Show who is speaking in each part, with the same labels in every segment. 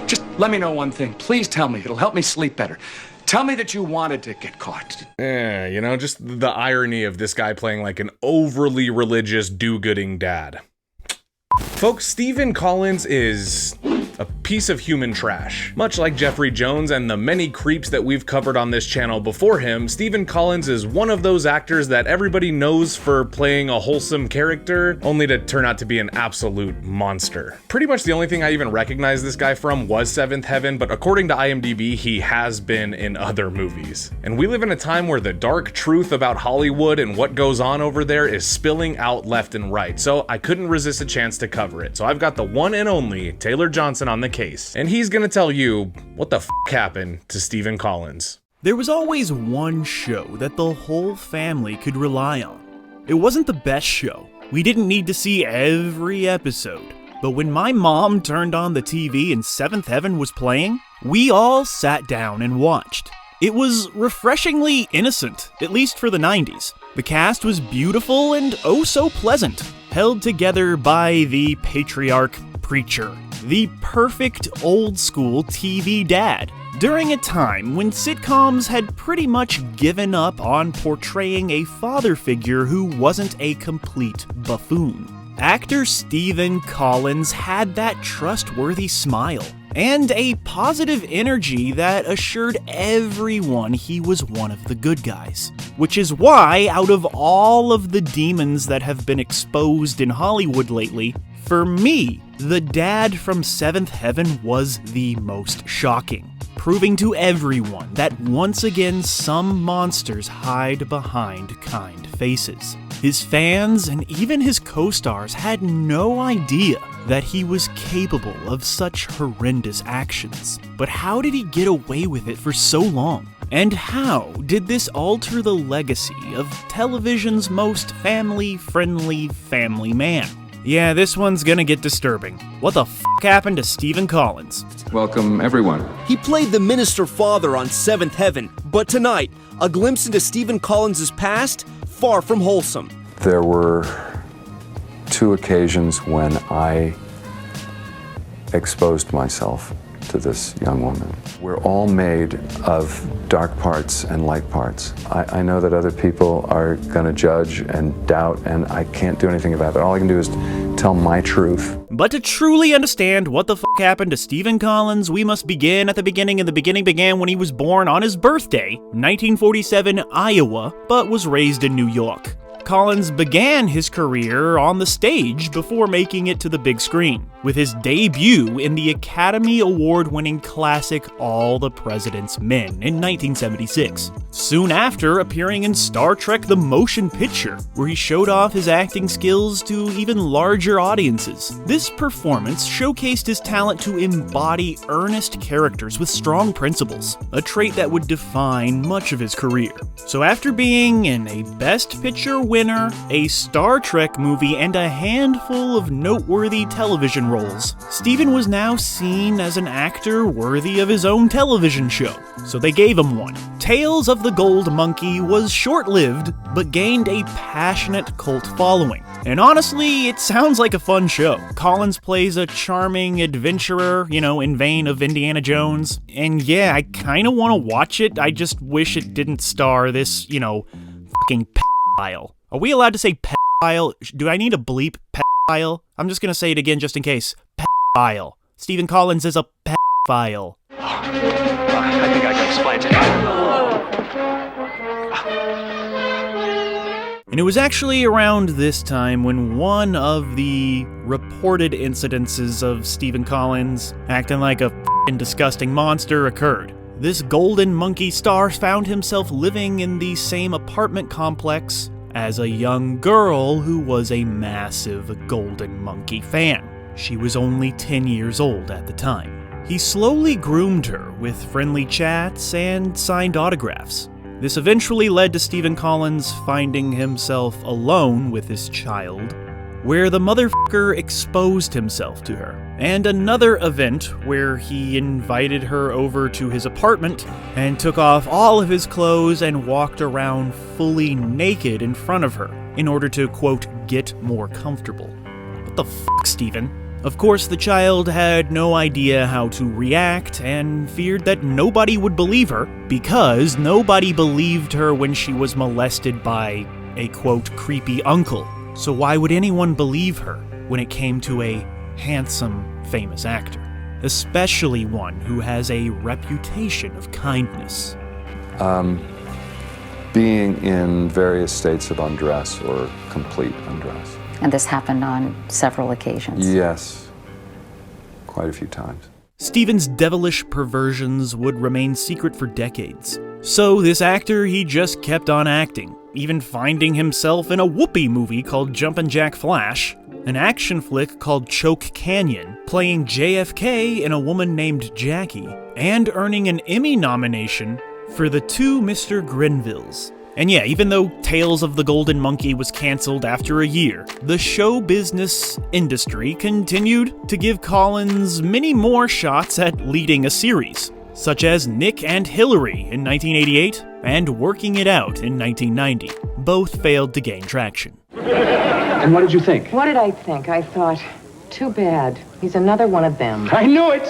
Speaker 1: Just let me know one thing. Please tell me. It'll help me sleep better. Tell me that you wanted to get caught.
Speaker 2: Just the irony of this guy playing like an overly religious do-gooding dad. Folks, Stephen Collins is a piece of human trash. Much like Jeffrey Jones and the many creeps that we've covered on this channel before him, Stephen Collins is one of those actors that everybody knows for playing a wholesome character, only to turn out to be an absolute monster. Pretty much the only thing I even recognize this guy from was Seventh Heaven, but according to IMDb, he has been in other movies. And we live in a time where the dark truth about Hollywood and what goes on over there is spilling out left and right, so I couldn't resist a chance to cover it. So I've got the one and only Taylor Johnson on the case, and he's gonna tell you what the f happened to Stephen Collins.
Speaker 3: There was always one show that the whole family could rely on. It wasn't the best show. We didn't need to see every episode. But when my mom turned on the TV and Seventh Heaven was playing, we all sat down and watched. It was refreshingly innocent, at least for the 90s. The cast was beautiful and oh so pleasant, held together by the patriarch preacher, the perfect old-school TV dad, during a time when sitcoms had pretty much given up on portraying a father figure who wasn't a complete buffoon. Actor Stephen Collins had that trustworthy smile and a positive energy that assured everyone he was one of the good guys. Which is why, out of all of the demons that have been exposed in Hollywood lately, for me, the dad from Seventh Heaven was the most shocking, proving to everyone that once again some monsters hide behind kind faces. His fans and even his co-stars had no idea that he was capable of such horrendous actions. But how did he get away with it for so long? And how did this alter the legacy of television's most family-friendly family man? Yeah, this one's gonna get disturbing. What the f happened to Stephen Collins?
Speaker 1: Welcome, everyone.
Speaker 4: He played the minister father on Seventh Heaven, but tonight, a glimpse into Stephen Collins' past, far from wholesome.
Speaker 5: There were 2 occasions when I exposed myself to this young woman. We're all made of dark parts and light parts. I know that other people are gonna judge and doubt, and I can't do anything about it. All I can do is tell my truth.
Speaker 3: But to truly understand what the f happened to Stephen Collins, we must begin at the beginning, and the beginning began when he was born on his birthday, 1947, Iowa, but was raised in New York. Collins began his career on the stage before making it to the big screen, with his debut in the Academy Award-winning classic All the President's Men in 1976. Soon after, appearing in Star Trek The Motion Picture, where he showed off his acting skills to even larger audiences. This performance showcased his talent to embody earnest characters with strong principles, a trait that would define much of his career. So after being in a Best Picture winner, a Star Trek movie, and a handful of noteworthy television roles, Stephen was now seen as an actor worthy of his own television show, so they gave him one. Tales of the Gold Monkey was short-lived, but gained a passionate cult following. And honestly, it sounds like a fun show. Collins plays a charming adventurer, in vein of Indiana Jones. And yeah, I kinda wanna watch it, I just wish it didn't star this, fucking pedophile. Are we allowed to say pedophile? Do I need to bleep pedophile? I'm just gonna say it again just in case. Pedophile. Stephen Collins is a pedophile.
Speaker 1: I think I can explain to you.
Speaker 3: And it was actually around this time when one of the reported incidences of Stephen Collins acting like a f***ing disgusting monster occurred. This golden monkey star found himself living in the same apartment complex as a young girl who was a massive Golden Monkey fan. She was only 10 years old at the time. He slowly groomed her with friendly chats and signed autographs. This eventually led to Stephen Collins finding himself alone with this child, where the motherfucker exposed himself to her. And another event where he invited her over to his apartment and took off all of his clothes and walked around fully naked in front of her in order to, quote, get more comfortable. What the fuck, Stephen? Of course, the child had no idea how to react and feared that nobody would believe her because nobody believed her when she was molested by a quote creepy uncle. So why would anyone believe her when it came to a handsome, famous actor? Especially one who has a reputation of kindness.
Speaker 5: Being in various states of undress or complete undress.
Speaker 6: And this happened on several occasions.
Speaker 5: Yes, quite a few times.
Speaker 3: Stephen's devilish perversions would remain secret for decades. So this actor, he just kept on acting, even finding himself in a Whoopi movie called Jumpin' Jack Flash, an action flick called Choke Canyon, playing JFK in A Woman Named Jackie, and earning an Emmy nomination for The Two Mr. Grenvilles. And yeah, even though Tales of the Golden Monkey was canceled after a year, the show business industry continued to give Collins many more shots at leading a series, such as Nick and Hillary in 1988 and Working It Out in 1990. Both failed to gain traction.
Speaker 1: And what did you think?
Speaker 7: What did I think? I thought, too bad. He's another one of them.
Speaker 1: I knew it!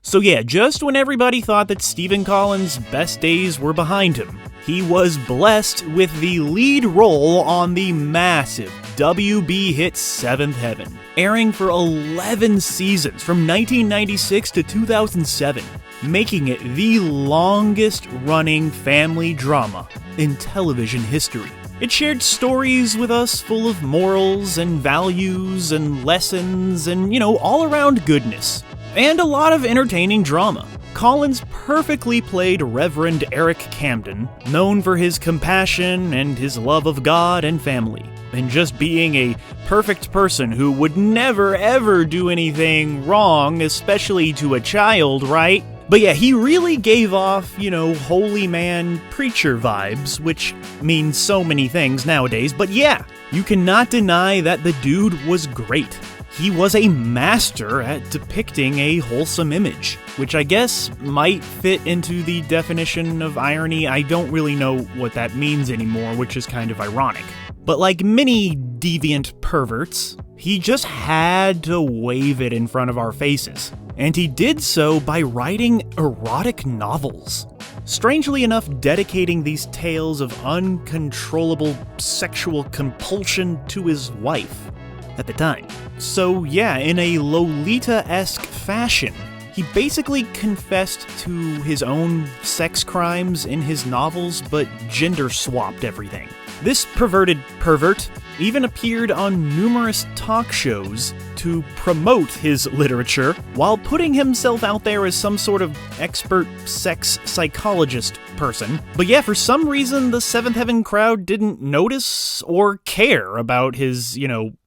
Speaker 3: So yeah, just when everybody thought that Stephen Collins' best days were behind him, he was blessed with the lead role on the massive WB hit Seventh Heaven, airing for 11 seasons from 1996 to 2007, making it the longest-running family drama in television history. It shared stories with us full of morals and values and lessons and, all-around goodness. And a lot of entertaining drama. Collins perfectly played Reverend Eric Camden, known for his compassion and his love of God and family, and just being a perfect person who would never ever do anything wrong, especially to a child, right? But yeah, he really gave off, holy man preacher vibes, which means so many things nowadays, but yeah, you cannot deny that the dude was great. He was a master at depicting a wholesome image, which I guess might fit into the definition of irony. I don't really know what that means anymore, which is kind of ironic. But like many deviant perverts, he just had to wave it in front of our faces. And he did so by writing erotic novels. Strangely enough, dedicating these tales of uncontrollable sexual compulsion to his wife at the time. So yeah, in a Lolita-esque fashion, he basically confessed to his own sex crimes in his novels, but gender-swapped everything. This perverted pervert even appeared on numerous talk shows to promote his literature, while putting himself out there as some sort of expert sex psychologist person. But yeah, for some reason, the Seventh Heaven crowd didn't notice or care about his,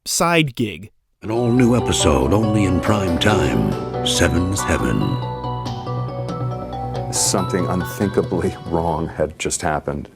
Speaker 3: side gig.
Speaker 8: An all-new episode only in prime time. Seventh Heaven.
Speaker 5: Something unthinkably wrong had just happened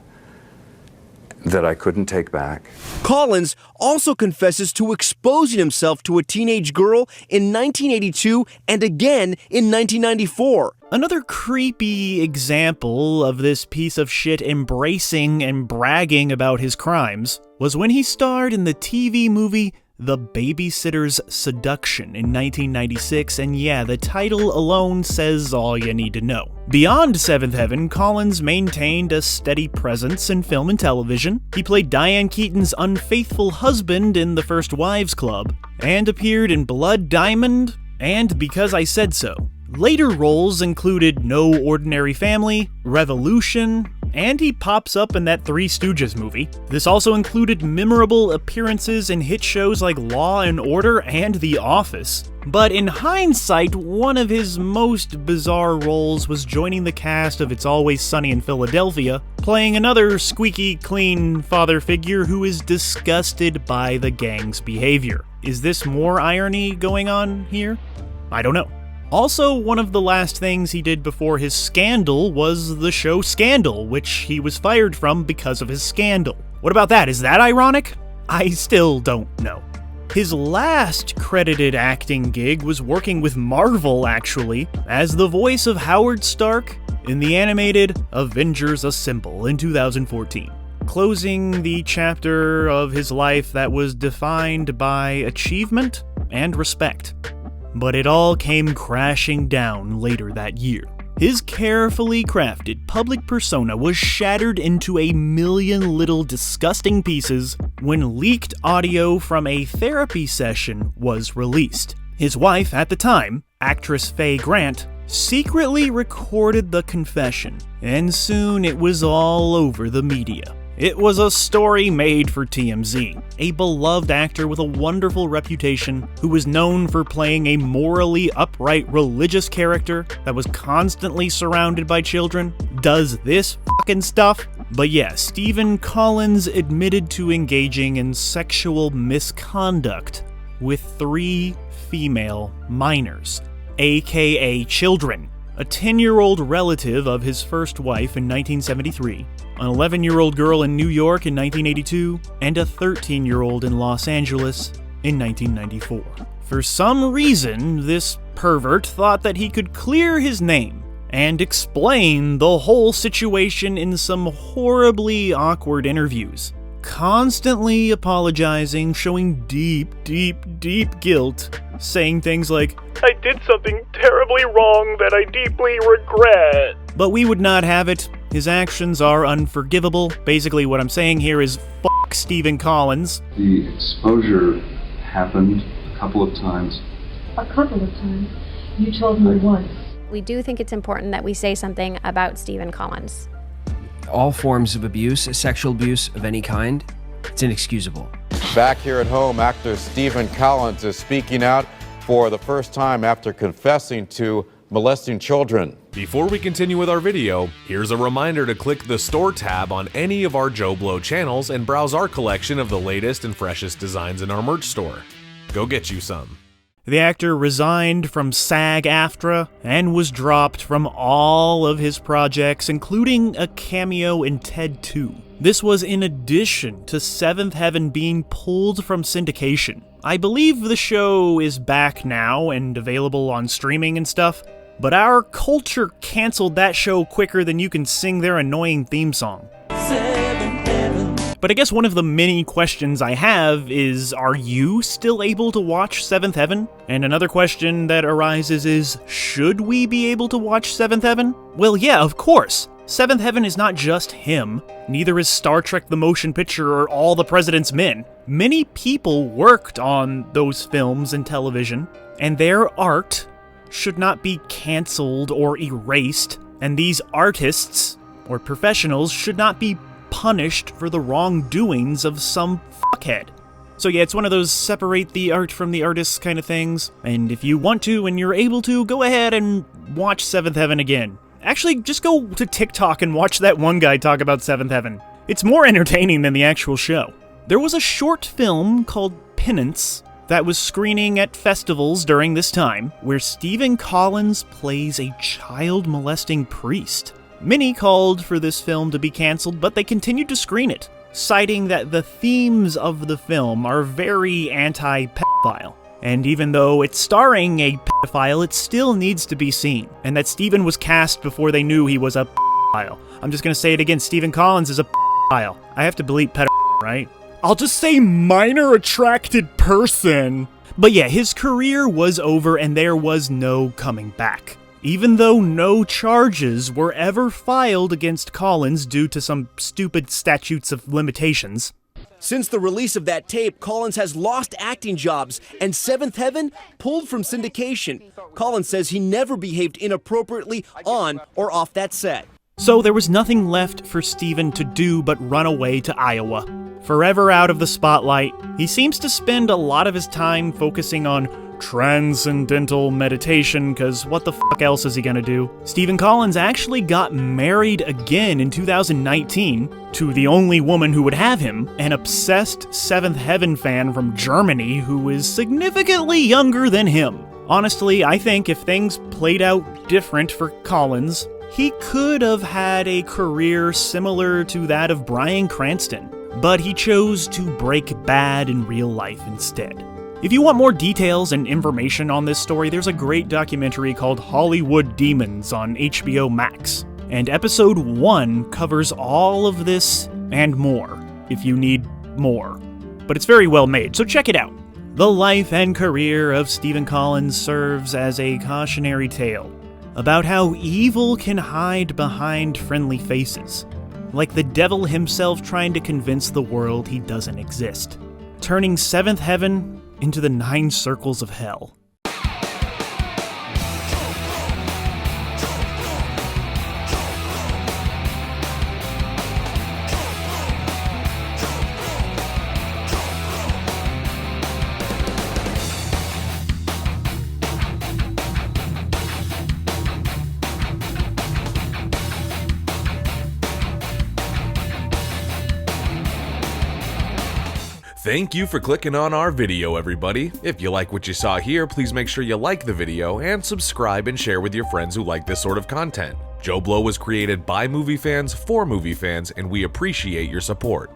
Speaker 5: that I couldn't take back.
Speaker 4: Collins also confesses to exposing himself to a teenage girl in 1982 and again in 1994.
Speaker 3: Another creepy example of this piece of shit embracing and bragging about his crimes was when he starred in the TV movie The Babysitter's Seduction in 1996, and yeah, the title alone says all you need to know. Beyond Seventh Heaven, Collins maintained a steady presence in film and television. He played Diane Keaton's unfaithful husband in The First Wives Club, and appeared in Blood Diamond and Because I Said So. Later roles included No Ordinary Family, Revolution, and he pops up in that Three Stooges movie. This also included memorable appearances in hit shows like Law and Order and The Office. But in hindsight, one of his most bizarre roles was joining the cast of It's Always Sunny in Philadelphia, playing another squeaky clean father figure who is disgusted by the gang's behavior. Is this more irony going on here? I don't know. Also, one of the last things he did before his scandal was the show Scandal, which he was fired from because of his scandal. What about that? Is that ironic? I still don't know. His last credited acting gig was working with Marvel, actually, as the voice of Howard Stark in the animated Avengers Assemble in 2014. closing the chapter of his life that was defined by achievement and respect. But it all came crashing down later that year. His carefully crafted public persona was shattered into a million little disgusting pieces when leaked audio from a therapy session was released. His wife at the time, actress Faye Grant, secretly recorded the confession, and soon it was all over the media. It was a story made for TMZ, a beloved actor with a wonderful reputation who was known for playing a morally upright religious character that was constantly surrounded by children, does this fucking stuff. But yeah, Stephen Collins admitted to engaging in sexual misconduct with 3 female minors, aka children. A 10-year-old relative of his first wife in 1973, an 11-year-old girl in New York in 1982, and a 13-year-old in Los Angeles in 1994. For some reason, this pervert thought that he could clear his name and explain the whole situation in some horribly awkward interviews, constantly apologizing, showing deep guilt, saying things like, "I did something terribly wrong that I deeply regret." But we would not have it. His actions are unforgivable. Basically what I'm saying here is fuck Stephen Collins.
Speaker 5: The exposure happened a couple of times.
Speaker 9: A couple of times? You told me once.
Speaker 10: We do think it's important that we say something about Stephen Collins.
Speaker 11: All forms of abuse, sexual abuse of any kind, it's inexcusable.
Speaker 12: Back here at home, actor Stephen Collins is speaking out for the first time after confessing to molesting children.
Speaker 2: Before we continue with our video, here's a reminder to click the store tab on any of our JoBlo channels and browse our collection of the latest and freshest designs in our merch store. Go get you some.
Speaker 3: The actor resigned from SAG-AFTRA and was dropped from all of his projects, including a cameo in Ted 2. This was in addition to Seventh Heaven being pulled from syndication. I believe the show is back now and available on streaming and stuff, but our culture canceled that show quicker than you can sing their annoying theme song. But I guess one of the many questions I have is, are you still able to watch Seventh Heaven? And another question that arises is, should we be able to watch Seventh Heaven? Well, yeah, of course. Seventh Heaven is not just him. Neither is Star Trek the Motion Picture or All the President's Men. Many people worked on those films and television, and their art should not be canceled or erased, and these artists or professionals should not be punished for the wrongdoings of some fuckhead. So yeah, it's one of those separate the art from the artist kind of things, and if you want to and you're able to, go ahead and watch Seventh Heaven again. Actually, just go to TikTok and watch that one guy talk about Seventh Heaven. It's more entertaining than the actual show. There was a short film called Penance that was screening at festivals during this time, where Stephen Collins plays a child-molesting priest. Many called for this film to be canceled, but they continued to screen it, citing that the themes of the film are very anti-pedophile. And even though it's starring a pedophile, it still needs to be seen. And that Stephen was cast before they knew he was a pedophile. I'm just gonna say it again, Stephen Collins is a pedophile. I have to bleep pedophile, right? I'll just say minor attracted person. But yeah, his career was over and there was no coming back. Even though no charges were ever filed against Collins due to some stupid statutes of limitations.
Speaker 4: Since the release of that tape, Collins has lost acting jobs, and Seventh Heaven pulled from syndication. Collins says he never behaved inappropriately on or off that set.
Speaker 3: So there was nothing left for Stephen to do but run away to Iowa. Forever out of the spotlight, he seems to spend a lot of his time focusing on transcendental meditation, cause what the fuck else is he gonna do? Stephen Collins actually got married again in 2019 to the only woman who would have him, an obsessed Seventh Heaven fan from Germany who is significantly younger than him. Honestly, I think if things played out different for Collins, he could have had a career similar to that of Bryan Cranston, but he chose to break bad in real life instead. If you want more details and information on this story, there's a great documentary called Hollywood Demons on HBO Max. And episode 1 covers all of this and more, if you need more. But it's very well made, so check it out. The life and career of Stephen Collins serves as a cautionary tale about how evil can hide behind friendly faces, like the devil himself trying to convince the world he doesn't exist, turning seventh heaven into the 9 circles of hell.
Speaker 2: Thank you for clicking on our video, everybody. If you like what you saw here, please make sure you like the video and subscribe and share with your friends who like this sort of content. JoBlo was created by movie fans for movie fans, and we appreciate your support.